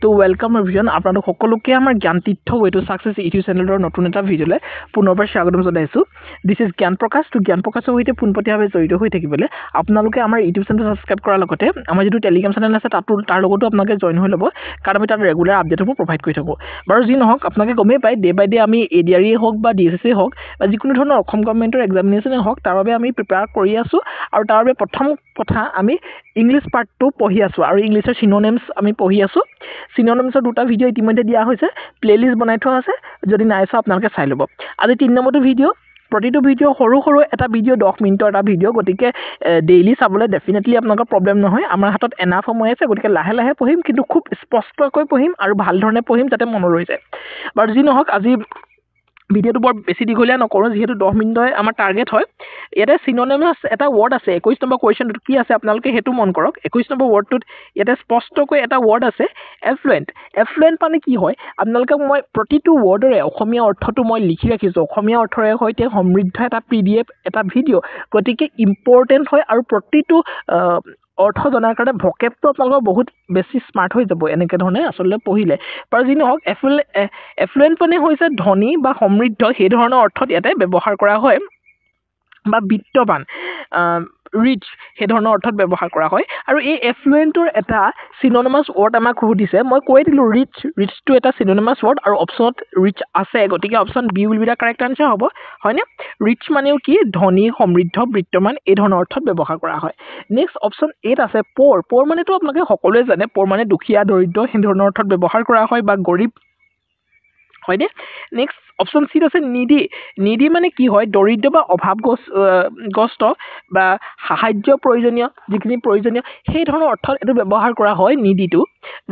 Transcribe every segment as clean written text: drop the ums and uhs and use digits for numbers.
তো ওয়েলকাম এভৰিওয়ান আপোনালোক সকলোকে আমাৰ জ্ঞান তীৰ্থ ৱে টু সাকসেস ইউটিউব চেনেলৰ নতুন এটা ভিডিঅ'লৈ পুনৰবাৰ স্বাগতম জনাইছো দিস ইজ জ্ঞান প্ৰকাশ তো জ্ঞান প্ৰকাশৰ সৈতে পোনপটীয়াভাৱে জড়িত হৈ থাকিবলৈ আপোনালোকে আমাৰ ইউটিউব চেনেল সাবস্ক্ৰাইব কৰাৰ লগতে আমাৰ যেটো টেলিগ্ৰাম চেনেল আছে তাৰ লগতো আপোনালোকে জয়েন হৈ ল'ব কাৰণ আমি তাত ৰেগুলাৰ আপডেটবোৰ প্ৰভাইড কৰি থাকো বাৰু যি নহওক আপোনালোকে গমেই পায় ডে বাই ডে আমি এডিআৰই হওক বা ডিএসএসএ হওক বা যিকোনো ধৰণৰ অসম গভৰ্ণমেণ্টৰ এক্সামিনেশ্যনে হওক তাৰ বাবে আমি প্ৰিপেয়াৰ কৰি আছো আৰু তাৰ বাবে প্ৰথম কথা আমি ইংলিছ পাৰ্টটো পঢ়ি আছো আৰু ইংলিছৰ সিনোনিমছ আমি পঢ়ি আছো সিনোনিমছৰ দুটা ভিডিঅ' ইতিমধ্যে দিয়া হৈছে প্লেলিষ্ট বনাই থোৱা আছে যদি নাই চোৱা আপোনালোকে চাই ল'ব আজি 3 নম্বৰটো ভিডিঅ' প্ৰতিটো ভিডিঅ' সৰু এটা ভিডিঅ' 10 মিনিটৰ এটা ভিডিঅ' গতিকে ডেইলি চাবলৈ ডেফিনেটলি আপোনালোকৰ প্ৰবলেম নহয় আমাৰ হাতত এনাফ সময় আছে গতিকে লাহে লাহে পঢ়িম কিন্তু খুব স্পষ্টকৈ পঢ়িম আৰু ভাল ধৰণে পঢ়িম যাতে মনত ৰৈ যায় বাৰু যি নহওক আজি ভিডিঅ'টো বৰ বেছি দীঘলীয়া নকৰোঁ যিহেতু 10 মিনিটৰ আমাৰ টাৰ্গেট হয় ইয়াতে সিনোনিমাছ এটা ৱৰ্ড আছে 21 নম্বৰ কুৱেশ্যনটোত কি আছে আপোনালোকে হেতু মন কৰক 21 নম্বৰ ৱৰ্ডটোত ইয়াতে স্পষ্টকৈ এটা ৱৰ্ড আছে এফ্লুৱেণ্ট মানে কি হয় আপোনালোকে মই প্ৰতিটো ৱৰ্ডৰে অসমীয়া অৰ্থটো মই লিখি ৰাখিছোঁ অসমীয়া অৰ্থৰে সৈতে সমৃদ্ধ এটা PDF এটা ভিডিঅ' গতিকে ইম্পৰ্টেণ্ট হয় আৰু প্ৰতিটো অৰ্থ জনাৰ কাৰণে ভকেবটো আপোনালোকৰ বহুত বেছি স্মাৰ্ট হৈ যাব এনেকৈ ধৰণে আচলতে পঢ়িলে বাৰু যি নহওক এফ্লুৱেণ্ট মানে হৈছে ধনী বা সমৃদ্ধ সেই ধৰণৰ অৰ্থত ইয়াতে ব্যৱহাৰ কৰা হয় বা বিত্তবান ৰিচ সেই ধৰণৰ অৰ্থত ব্যৱহাৰ কৰা হয় আৰু এই এফ্লুৱেণ্টৰ এটা সিনোনিমাছ ৱৰ্ড আমাক সুধিছে মই কৈ দিলোঁ ৰিচটো এটা সিনোনিমাছ ৱৰ্ড আৰু অপশ্যনত ৰিচ আছে গতিকে option B will be the correct answer হ'ব হয়নে ৰিচ মানেও কি ধনী সমৃদ্ধ বিত্তমান এই ধৰণৰ অৰ্থত ব্যৱহাৰ কৰা হয় নেক্সট অপশ্যন 8 আছে প'ৰ মানেতো আপোনালোকে সকলোৱে জানে প'ৰ মানে দুখীয়া দৰিদ্ৰ সেই ধৰণৰ অৰ্থত ব্যৱহাৰ কৰা হয় বা গৰীব হয়নে নেক্সট অপশ্যন চিত আছে নিডি মানে কি হয় দৰিদ্ৰ বা অভাৱগ্ৰস্ত বা সাহায্য প্ৰয়োজনীয় যিখিনি প্ৰয়োজনীয় সেই ধৰণৰ অৰ্থত এইটো ব্যৱহাৰ কৰা হয় নিডিটো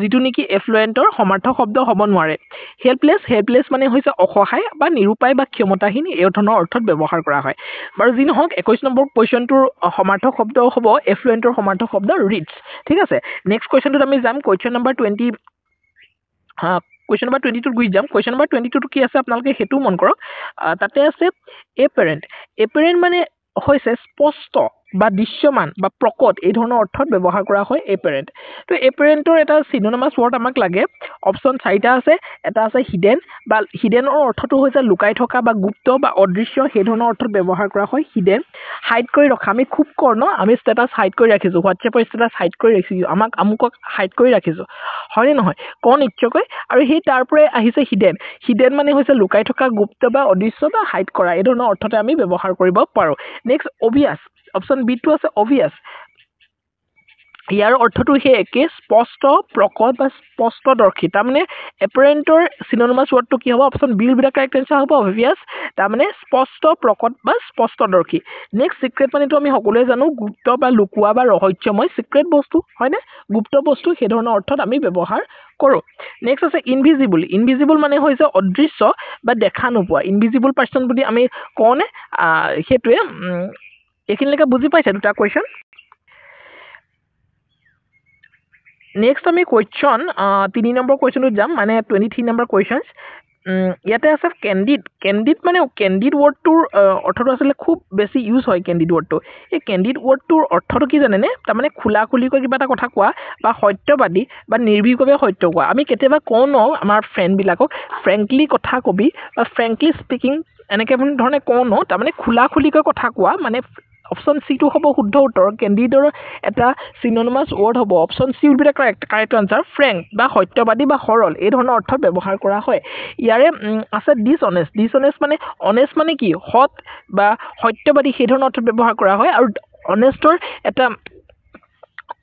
যিটো নেকি এফ্লুৱেণ্টৰ সমাৰ্থক শব্দ হ'ব নোৱাৰে হেল্পলেছ মানে হৈছে অসহায় বা নিৰুপায় বা ক্ষমতাহীন এই ধৰণৰ অৰ্থত ব্যৱহাৰ কৰা হয় বাৰু যি নহওক 21 নম্বৰ কুৱেশ্যনটোৰ সমাৰ্থক শব্দ হ'ব এফ্লুৱেণ্টৰ সমাৰ্থক শব্দ ৰিচ ঠিক আছে নেক্সট কুৱেশ্যনটোত আমি যাম কুৱেশ্যন নম্বৰ 20 কুৱেশ্যন নম্বৰ 22 গুচি যাম কুৱেশ্যন নম্বৰ 22 কি আছে আপোনালোকে হেতু মন কৰক তাতে আছে এপেৰেণ্ট মানে হৈছে স্পষ্ট বা দৃশ্যমান বা প্ৰকট এই ধৰণৰ অৰ্থত ব্যৱহাৰ কৰা হয় এপেৰেণ্ট তো এপেৰেণ্টৰ এটা সিনোনিমাছ ৱৰ্ড আমাক লাগে অপশ্যন 4টা আছে এটা আছে হিডেনৰ অৰ্থটো হৈছে লুকাই থকা বা গুপ্ত বা অদৃশ্য সেই ধৰণৰ অৰ্থত ব্যৱহাৰ কৰা হয় হিডেন হাইড কৰি ৰখা আমি খুব আমি ষ্টেটাছ হাইড কৰি ৰাখিছোঁ হোৱাটছএপৰ ষ্টেটাছ হাইড কৰি ৰাখিছোঁ আমুকক হাইড কৰি ৰাখিছোঁ হয়নে নহয় নিশ্চয়কৈ আৰু সেই তাৰ পৰাই আহিছে হিডেন মানে হৈছে লুকাই থকা গুপ্ত বা অদৃশ্য বা হাইড কৰা এই ধৰণৰ অৰ্থতে আমি ব্যৱহাৰ কৰিব পাৰোঁ নেক্সট অবিয়াছ অপশ্যন বিটো আছে অবিয়াছ ইয়াৰ অৰ্থটো সেই একে স্পষ্ট প্ৰকট বা স্পষ্টদৰ্শী তাৰমানে এপেৰেণ্টৰ সিনোনিমাছ ৱৰ্ডটো কি হ'ব option B will be the correct answer হ'ব অবিয়াছ তাৰমানে স্পষ্ট প্ৰকট বা স্পষ্টদৰ্শী নেক্সট সিক্ৰেট মানেতো আমি সকলোৱে জানো গুপ্ত বা লুকুৱা বা ৰহস্যময় সিক্ৰেট বস্তু হয়নে গুপ্ত বস্তু সেই ধৰণৰ অৰ্থত আমি ব্যৱহাৰ কৰোঁ নেক্সট আছে ইনভিজিবল মানে হৈছে অদৃশ্য বা দেখা নোপোৱা ইনভিজিবল পাৰ্চন বুলি আমি কওঁনে সেইটোৱে এইখিনিলৈকে বুজি পাইছে দুটা কুৱেশ্যন নেক্সট আমি কুৱেশ্যন 3 নম্বৰ কুৱেশ্যনটোত যাম মানে 23 নম্বৰ কুৱেশ্যনছ ইয়াতে আছে কেণ্ডিড মানে কেণ্ডিড ৱৰ্ডটোৰ অৰ্থটো আচলতে খুব বেছি ইউজ হয় কেণ্ডিড ৱৰ্ডটো এই কেণ্ডিড ৱৰ্ডটোৰ অৰ্থটো কি জানেনে তাৰমানে খোলাখুলিকৈ কিবা এটা কথা কোৱা বা সত্যবাদী বা নিৰ্ভীকভাৱে সত্য কোৱা আমি কেতিয়াবা কওঁ ন আমাৰ ফ্ৰেণ্ডবিলাকক ফ্ৰেংকলি কথা কবি বা ফ্ৰেংকলি স্পিকিং এনেকৈ ধৰণে কওঁ ন তাৰমানে খোলাখুলিকৈ কথা কোৱা মানে অপশ্যন চিটো হ'ব শুদ্ধ উত্তৰ কেণ্ডিডৰ এটা সিনোনিমাছ ৱৰ্ড হ'ব option C will be the correct answer frank বা সত্যবাদী বা সৰল এই ধৰণৰ অৰ্থত ব্যৱহাৰ কৰা হয় ইয়াৰে আছে ডিছঅনেষ্ট মানে অনেষ্ট মানে কি সৎ বা সত্যবাদী সেই ধৰণৰ অৰ্থত ব্যৱহাৰ কৰা হয় আৰু অনেষ্টৰ এটা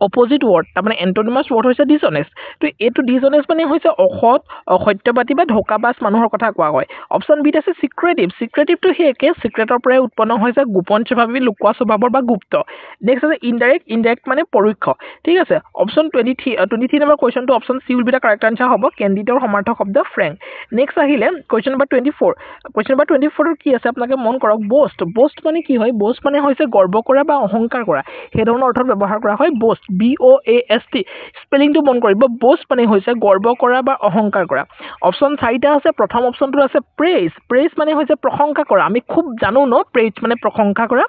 অপজিট ৱৰ্ড তাৰমানে এণ্টনিমাছ ৱৰ্ড হৈছে ডিছঅনেষ্ট তো এইটো ডিছঅনেষ্ট মানে হৈছে অসৎ অসত্যবাদী বা ধোকাবাজ মানুহৰ কথা কোৱা হয় অপশ্যন বিত আছে চিক্ৰেটিভটো সেই একে চিক্ৰেটৰ পৰাই উৎপন্ন হৈছে গোপন স্বভাৱী লুকুৱা স্বভাৱৰ বা গুপ্ত নেক্সট আছে ইনডাইৰেক্ট মানে পৰোক্ষ ঠিক আছে অপশ্যন 23 নম্বৰ কুৱেশ্যনটো option C will be the correct answer হ'ব কেণ্ডিডৰ সমাৰ্থক শব্দ ফ্ৰেংক নেক্সট আহিলে কুৱেশ্যন নম্বৰ 24 কি আছে আপোনালোকে মন কৰক boast মানে কি হয় boast মানে হৈছে গৰ্ব কৰা বা অহংকাৰ কৰা সেই ধৰণৰ অৰ্থত ব্যৱহাৰ কৰা হয় boast BOAST স্পেলিংটো মন কৰিব boast মানে হৈছে গৰ্ব কৰা বা অহংকাৰ কৰা অপচন 4টা আছে প্ৰথম অপচনটো আছে praise মানে হৈছে প্ৰশংসা কৰা আমি খুব জানো ন praise মানে প্ৰশংসা কৰা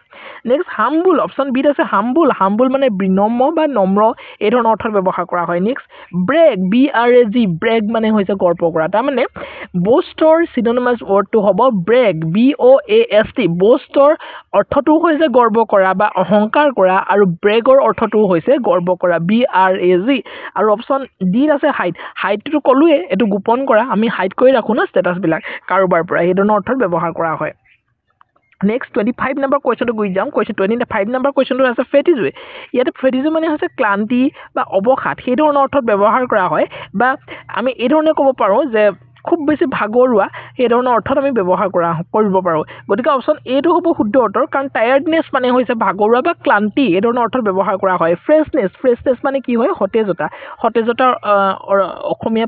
নেক্সট humble অপচন বিত আছে humble মানে বিনম্ৰ বা নম্ৰ এই ধৰণৰ অৰ্থত ব্যৱহাৰ কৰা হয় নেক্সট brag মানে হৈছে গৰ্ব কৰা তাৰ মানে boastৰ synonymous wordটো হ'ব brag BOAST boastৰ অৰ্থটো হৈছে গৰ্ব কৰা বা অহংকাৰ কৰা আৰু bragৰ অৰ্থটো হৈছে গৰ্ব কৰা BRAG আৰু অপচন ডি আছে হাইডটো ক'লোৱে এটো গোপন কৰা আমি হাইড কৰি ৰাখো না ষ্টেটাছ বিলাক কাৰোবাৰ পৰা এই ধৰণৰ অৰ্থত ব্যৱহাৰ কৰা হয় নেক্সট 25 নম্বৰ কোৱেশ্চনটো গৈ যাম কোৱেশ্চন 25 নম্বৰ কোৱেশ্চনটো আছে ফেটিজু ইয়াতে ফেটিজু মানে হৈছে ক্লান্তি বা অৱসাদ সেই ধৰণৰ অৰ্থত ব্যৱহাৰ কৰা হয় বা আমি এই ধৰণে ক'ব পাৰো যে খুব বেছি ভাগৰুৱা এই ধৰণৰ অৰ্থত আমি ব্যৱহাৰ কৰিব পাৰো গতিকে অপচন এটো হ'ব শুদ্ধ উত্তৰ কাৰণ টায়াৰ্ডনেছ মানে হৈছে ভাগৰুৱা বা ক্লান্তি এই ধৰণৰ অৰ্থত ব্যৱহাৰ কৰা হয় ফ্ৰেছনেছ মানে কি হয় সতেজতা অসমীয়া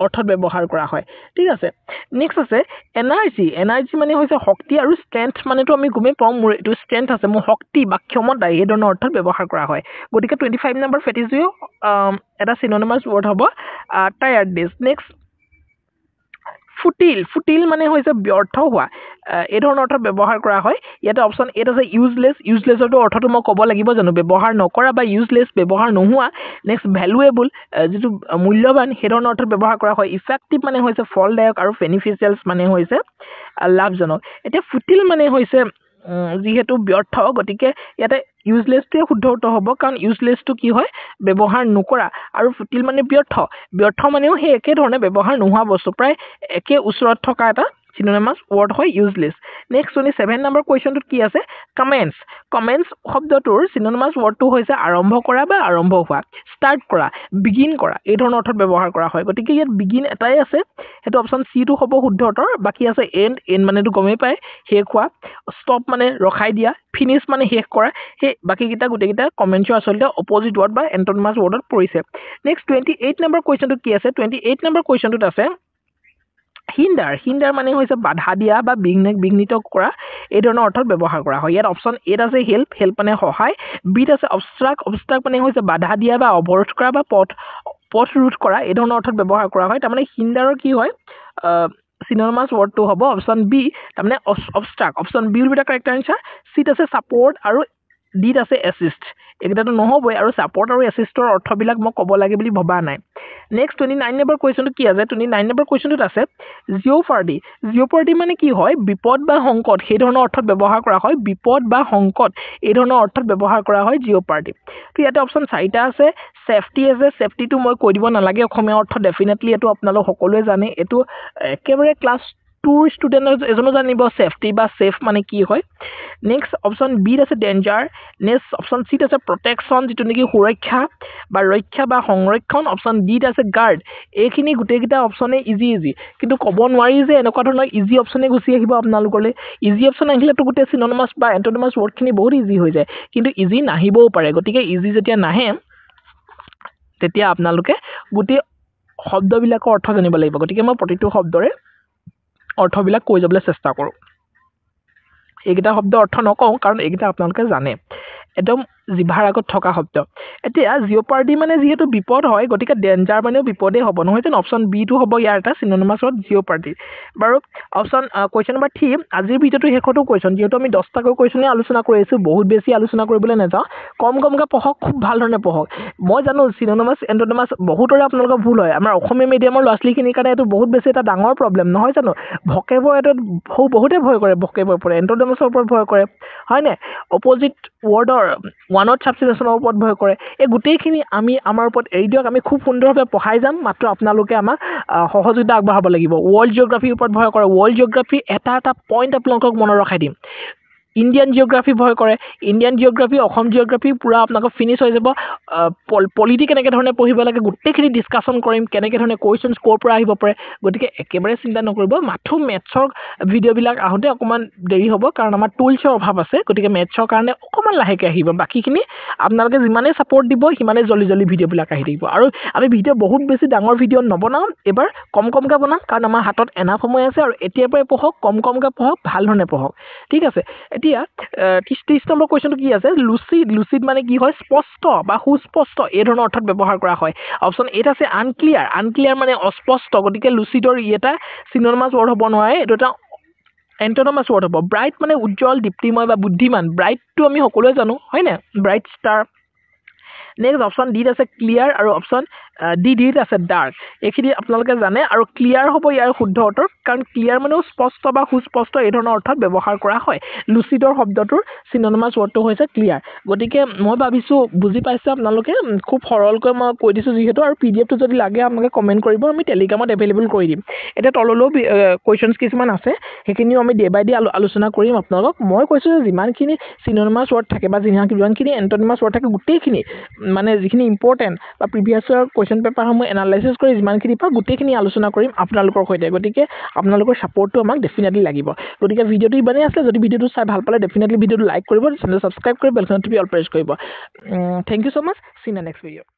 অৰ্থত ব্যৱহাৰ কৰা হয় ঠিক আছে নেক্সট আছে এনাৰ্জি মানে হৈছে শক্তি আৰু ষ্ট্ৰেংথ মানেটো আমি গমেই পাওঁ মোৰ এইটো ষ্ট্ৰেংথ আছে মোৰ শক্তি বা ক্ষমতা এই ধৰণৰ অৰ্থত ব্যৱহাৰ কৰা হয় গতিকে 25 নম্বৰ ফেটিজু এটা সিনোনিমাস ৱৰ্ড হ'ব টায়াৰ্ডনেছ নেক্সট ফুটিল মানে হৈছে ব্যৰ্থ হোৱা এই ধৰণৰ অৰ্থত ব্যৱহাৰ কৰা হয় ইয়াতে অপচন এ আছে ইউজলেছৰটো অৰ্থটো মই ক'ব লাগিব জানো ব্যৱহাৰ নকৰা বা ইউজলেছ ব্যৱহাৰ নোহোৱা নেক্সট ভ্যালুৱেবল যিটো মূল্যৱান সেই ধৰণৰ অৰ্থত ব্যৱহাৰ কৰা হয় ইফেক্টিভ মানে হৈছে ফলদায়ক আৰু বেনিফিচিয়েলছ মানে হৈছে লাভজনক এতিয়া ফুটিল মানে হৈছে যিহেতু ব্যৰ্থ গতিকে ইয়াতে ইউজলেছটোৱে শুদ্ধ উত্তৰ হ'ব কাৰণ ইউজলেছটো কি হয় ব্যৱহাৰ নকৰা আৰু ফুটিল মানে ব্যৰ্থ মানেও সেই একে ধৰণে ব্যৱহাৰ নোহোৱা বস্তু প্ৰায় একে ওচৰত থকা এটা সিনোনিমাস ৱৰ্ড হয় ইউজলেছ নেক্সট 27 নম্বৰ কোৱেশ্চনটোত কি আছে কমেন্টছ শব্দটোৰ সিনোনিমাস ৱৰ্ডটো হৈছে আৰম্ভ কৰা বা আৰম্ভ হোৱা ষ্টাৰ্ট কৰা বিগিন কৰা এই ধৰণৰ অৰ্থত ব্যৱহাৰ কৰা হয় গতিকে ইয়াত বিগিন এটাই আছে হেতু অপচন সি টো হ'ব শুদ্ধ উত্তৰ বাকি আছে এন্ড মানেটো গমেই পায় শেষ হোৱা ষ্টপ মানে ৰখাই দিয়া ফিনিশ মানে শেষ কৰা হে বাকি কিটা গুটেকিটা কমেন্টৰ আসলতে অপোজিট ৱৰ্ড বা এন্টোনিমাস ৱৰ্ডত পৰিছে নেক্সট 28 নম্বৰ কোৱেশ্চনটোত কি আছে 28 নম্বৰ কোৱেশ্চনটোত আছে হিন্দাৰ মানে হৈছে বাধা দিয়া বা বিঘ্নিত কৰা এই ধৰণৰ অৰ্থত ব্যৱহাৰ কৰা হয় ইয়াত অপচন এ আছে হেল্প মানে সহায় বিত আছে অবষ্ট্ৰাক্ট মানে হৈছে বাধা দিয়া বা অৱৰোধ কৰা বা পথ ৰোধ কৰা এই ধৰণৰ অৰ্থত ব্যৱহাৰ কৰা হয় তাৰ মানে হিন্দাৰৰ কি হয় সিনোনিমাস ৱৰ্ডটো হ'ব অপচন বি তাৰ মানে abstract option B will be the correct answer সিত আছে সাপোৰ্ট আৰু ডিত আছে এসিষ্ট একেটাটো নহবই আৰু সাপোৰ্ট আৰু এসিষ্টৰ অৰ্থবিলাক মই ক'ব লাগে বুলি ভবা নাই নেক্সট 29 নম্বৰ কোৱেশ্চনটো কি আছে 29 নম্বৰ কোৱেশ্চনটোত আছে জিঅ'পাৰ্টি মানে কি হয় বিপদ বা সংকট সেই ধৰণৰ অৰ্থত ব্যৱহাৰ কৰা হয় বিপদ বা সংকট এই ধৰণৰ অৰ্থত ব্যৱহাৰ কৰা হয় জিঅ'পাৰ্টি তো ইয়াতে অপচন 4টা আছে সেফটিটো মই কৈ দিব নালাগে অসমীয়া অৰ্থ ডেফিনেটলি এটো আপোনালোক সকলোৱে জানে এটো একেবাৰে ক্লাছ 2 ষ্টুডেন্টৰ এজনো জানিব সেফটি বা সেফ মানে কি হয় নেক্সট অপচন বি আছে ডেঞ্জাৰ নেক্সট অপচন সি আছে প্ৰটেকচন যেটো নেকি সুৰক্ষা বা ৰক্ষা বা সংৰক্ষণ অপচন ডি আছে গাৰ্ড এইখিনি গুটেকিটা অপচনে ইজি কিন্তু ক'ব নোৱাৰি যে এনেকুৱা ধৰণৰ ইজি অপচনে গুছি আহিব আপোনালোকলৈ ইজি অপচন আহিলে তো গুটে সিনোনিমাস বা এন্টোনিমাস ৱৰ্ডখিনি বহুত ইজি হৈ যায় কিন্তু ইজি নাহিবও পাৰে গতিকে ইজি যেতিয়া নাহে তেতিয়া আপোনালোকে গুটে শব্দবিলাকৰ অৰ্থ জানিব লাগিব গতিকে মই প্ৰতিটো শব্দৰে অৰ্থবিলাক কৈ যাবলৈ চেষ্টা কৰোঁ এইকেইটা শব্দ অৰ্থ নকওঁ কাৰণ এইকেইটা আপোনালোকে জানে একদম জিভাৰ আগত থকা শব্দ এতিয়া জিঅ'পাৰ্টি মানে যিহেতু বিপদ হয় গতিকে ডেঞ্জাৰ মানেও বিপদে হ'ব নহয় যেন অপচন বি টো হ'ব ইয়াৰ এটা সিনোনিমাসত জিঅ'পাৰ্টি বাৰু অপচন কোৱেশ্চন নম্বৰ 3 আজিৰ ভিডিঅ'টো শেষতো কোৱেশ্চন যেহেতু আমি 10টাকৈ কোৱেশ্চনে আলোচনা কৰি আছো বহুত বেছি আলোচনা কৰিবলৈ নাযাওঁ কমকৈ পঢ়ক খুব ভাল ধৰণে পঢ়ক মই জানো সিনোনিমাস এন্টোনিমাস বহুতৰে আপোনালোকৰ ভুল হয় আমাৰ অসমীয়া মিডিয়ামৰ ল'ৰা-ছোৱালীখিনিৰ কাৰণে এইটো বহুত বেছি এটা ডাঙৰ প্ৰবলেম নহয় জানো ভকেবুলাৰ এটা বহুতে ভয় কৰে ভকেবুলাৰ ওপৰত এন্টোনিমাসৰ ওপৰত ভয় কৰে হয় নে অপোজিট ৱৰ্ডৰ ওৱানত সাবষ্টিটিউচনৰ ওপৰত ভয় কৰে এই গোটেইখিনি আমি আমাৰ ওপৰত এৰি দিয়ক আমি খুব সুন্দৰভাৱে পঢ়াই যাম মাত্ৰ আপোনালোকে আমাক সহযোগিতা আগবঢ়াব লাগিব ৱৰ্ল্ড জিঅ'গ্ৰাফিৰ ওপৰত ভয় কৰে ৱৰ্ল্ড জিঅ'গ্ৰাফি এটা পইণ্ট আপোনালোকক মনত ৰখাই দিম ইণ্ডিয়ান জিঅ'গ্ৰাফি ভয় কৰে ইণ্ডিয়ান জিঅ'গ্ৰাফি অসম জিঅ'গ্ৰাফি পুৰা আপোনালোকৰ ফিনিশ হৈ যাব পলিটি কেনেকৈ ধৰণে পঢ়িব লাগে গোটেইখিনি ডিছকাশ্যন কৰিম কেনেকৈ ধৰণে কুৱেশ্যনছ ক'ৰ পৰা আহিব পাৰে গতিকে একেবাৰে চিন্তা নকৰিব মাথো মেথছৰ ভিডিঅ'বিলাক আহোঁতে অকণমান দেৰি হ'ব কাৰণ আমাৰ টুলছৰ অভাৱ আছে গতিকে মেথছৰ কাৰণে অকণমান লাহেকৈ আহিব বাকীখিনি আপোনালোকে যিমানেই ছাপোৰ্ট দিব সিমানেই জল্দি ভিডিঅ'বিলাক আহি থাকিব আৰু আমি ভিডিঅ' বহুত বেছি ডাঙৰ ভিডিঅ' নবনাওঁ এবাৰ কমকৈ বনাম কাৰণ আমাৰ হাতত এনাফ সময় আছে আৰু এতিয়াৰ পৰাই পঢ়ক কমকৈ পঢ়ক ভাল ধৰণে পঢ়ক ঠিক আছে এতিয়া এতিয়া 30 নম্বৰ কুৱেশ্যনটো কি আছে লুচিড মানে কি হয় স্পষ্ট বা সুস্পষ্ট এই ধৰণৰ অৰ্থত ব্যৱহাৰ কৰা হয় অপশ্যন এত আছে আনক্লিয়াৰ মানে অস্পষ্ট গতিকে লুচিডৰ এটা চিনোনিমাছ ৱৰ্ড হ'ব নোৱাৰে এইটো এটা এণ্টনমাছ ৱৰ্ড হ'ব ব্ৰাইট মানে উজ্জ্বল দীপ্তিময় বা বুদ্ধিমান ব্ৰাইটটো আমি সকলোৱে জানো হয়নে ব্ৰাইট ষ্টাৰ নেক্সট অপশ্যন ডিত আছে ক্লিয়াৰ আৰু অপশ্যন ডিত আছে ডাৰ্ক এইখিনি আপোনালোকে জানে আৰু ক্লিয়াৰ হ'ব ইয়াৰ শুদ্ধ অৰ্থ কাৰণ ক্লিয়াৰ মানেও স্পষ্ট বা সুস্পষ্ট এই ধৰণৰ অৰ্থত ব্যৱহাৰ কৰা হয় লুচিডৰ শব্দটোৰ চিনোনিমাছ ৱৰ্ডটো হৈছে ক্লিয়াৰ গতিকে মই ভাবিছোঁ বুজি পাইছে আপোনালোকে খুব সৰলকৈ মই কৈ দিছোঁ যিহেতু আৰু PDF টো যদি লাগে আপোনালোকে কমেণ্ট কৰিব আমি টেলিগ্ৰামত এভেইলেবল কৰি দিম এতিয়া তললৈও কুৱেশ্যনছ কিছুমান আছে সেইখিনিও আমি ডে বাই ডে আলোচনা কৰিম আপোনালোকক মই কৈছোঁ যে যিমানখিনি চিনোনিমাছ ৱৰ্ড থাকে বা যিমানখিনি এণ্টনিমাছ ৱৰ্ড থাকে গোটেইখিনি মানে যিখিনি ইম্পৰ্টেণ্ট বা প্ৰিভিয়াছ ইয়াৰ কুৱেশ্যন পেপাৰসমূহ এনালাইচিছ কৰি যিমানখিনি পাওঁ গোটেইখিনি আলোচনা কৰিম আপোনালোকৰ সৈতে গতিকে আপোনালোকৰ ছাপৰ্টটো আমাক ডেফিনেটলি লাগিব গতিকে ভিডিঅ'টো ইমানেই আছিলে যদি ভিডিঅ'টো চাই ভাল পালে ডেফিনেটলি ভিডিঅ'টো লাইক কৰিব চেনেল ছাবস্ক্ৰাইব কৰি বেল আইকনটো অল প্ৰেছ কৰিব thank you so' much see in the next video'